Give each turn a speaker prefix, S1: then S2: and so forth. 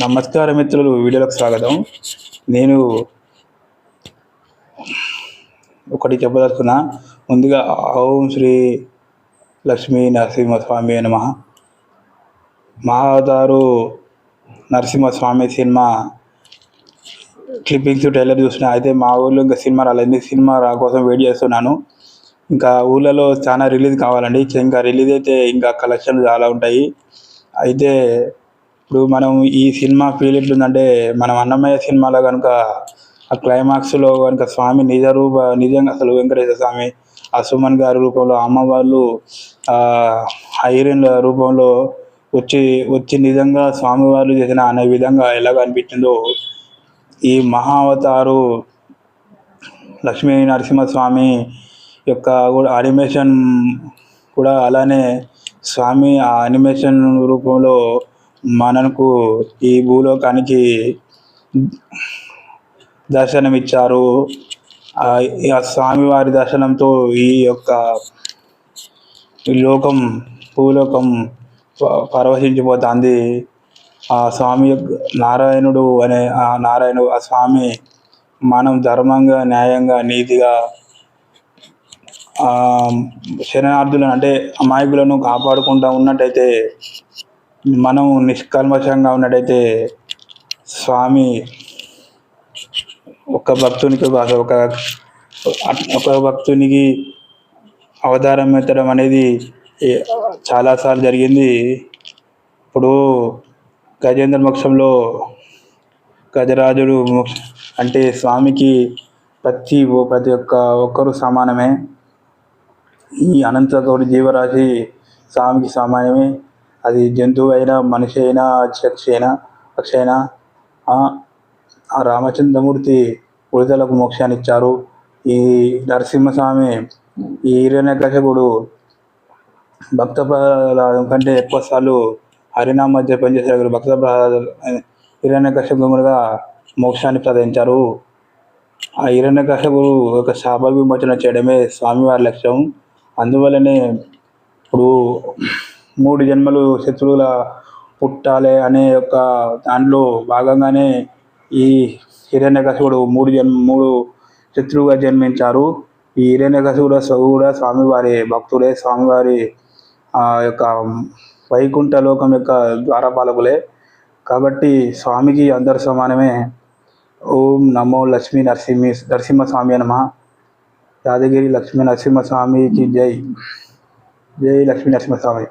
S1: నమస్కార మిత్రులు, వీడియోలకు స్వాగతం. నేను ఒకటి చెప్పదలుచుకున్నా. ముందుగా ఓం శ్రీ లక్ష్మీ నరసింహస్వామి నమః. మహావతారు నరసింహస్వామి సినిమా క్లిప్పింగ్స్ ట్రైలర్ చూసిన. అయితే మా ఊళ్ళో ఇంకా సినిమా రాలేదు. సినిమా కోసం వెయిట్ చేస్తున్నాను. ఇంకా ఊళ్ళలో చాలా రిలీజ్ కావాలండి. ఇంకా రిలీజ్ అయితే ఇంకా కలెక్షన్లు చాలా ఉంటాయి. అయితే ఇప్పుడు మనం ఈ సినిమా ఫీల్ ఎట్లుందంటే, మనం అన్నమయ్య సినిమాలో కనుక ఆ క్లైమాక్స్లో కనుక స్వామి నిజంగా అసలు వెంకటేశ్వర స్వామి ఆ సుమన్ గారి రూపంలో, అమ్మవాళ్ళు హీరోయిన్ల రూపంలో వచ్చి నిజంగా స్వామివారు చేసిన అనే విధంగా ఎలాగ అనిపించిందో, ఈ మహావతారు లక్ష్మీ నరసింహస్వామి యొక్క కూడా అనిమేషన్ కూడా అలానే స్వామి ఆ అనిమేషన్ రూపంలో మనకు ఈ భూలోకానికి దర్శనమిచ్చారు. ఆ స్వామివారి దర్శనంతో ఈ యొక్క భూలోకం పరవశించిపోతుంది. ఆ స్వామి నారాయణుడు ఆ స్వామి మనం ధర్మంగా, న్యాయంగా, నీతిగా శరణార్థులను అంటే అమాయకులను కాపాడుకుంటూ ఉన్నట్టయితే, మనం నిష్కల్మషంగా ఉన్నట్టయితే స్వామి ఒక భక్తునికి అవతారం ఎత్తడం అనేది చాలాసార్లు జరిగింది. ఇప్పుడు గజేంద్ర మోక్షంలో గజరాజుడు అంటే స్వామికి ప్రతి ఒక్కరు సమానమే. ఈ అనంతకోటి జీవరాశి స్వామికి సమానమే. అది జంతువు అయినా, మనిషి అయినా, పక్షి అయినా. ఆ రామచంద్రమూర్తి ఉడతలకు మోక్షాన్ని ఇచ్చారు. ఈ నరసింహస్వామి ఈ హిరణ్యకశిపుడు భక్త ప్రహ్లాదం కంటే ఎక్కువ సార్లు హరినామ జపం చేసే భక్త ప్రహ్లాద హిరణ్యకశిపుడుగా మోక్షాన్ని ప్రదర్శించారు. ఆ హిరణ్యకశిపుడు ఒక శాప విమోచన చేయడమే స్వామివారి లక్ష్యం. అందువల్లనే ఇప్పుడు 3 జన్మలు శత్రువుల పుట్టాలి అనే యొక్క దాంట్లో భాగంగానే ఈ హిరణ్యకశిపుడు 3 శత్రువుగా జన్మించారు. ఈ హిరణ్యకశిపుడు కూడా స్వామివారి భక్తులే, స్వామివారి యొక్క వైకుంఠ లోకం యొక్క ద్వారపాలకులే. కాబట్టి స్వామికి అందరు సమానమే. ఓం నమో లక్ష్మీ నరసింహస్వామి నమః. యాదగిరి లక్ష్మీ నరసింహస్వామికి జై. జై లక్ష్మీ నరసింహస్వామి.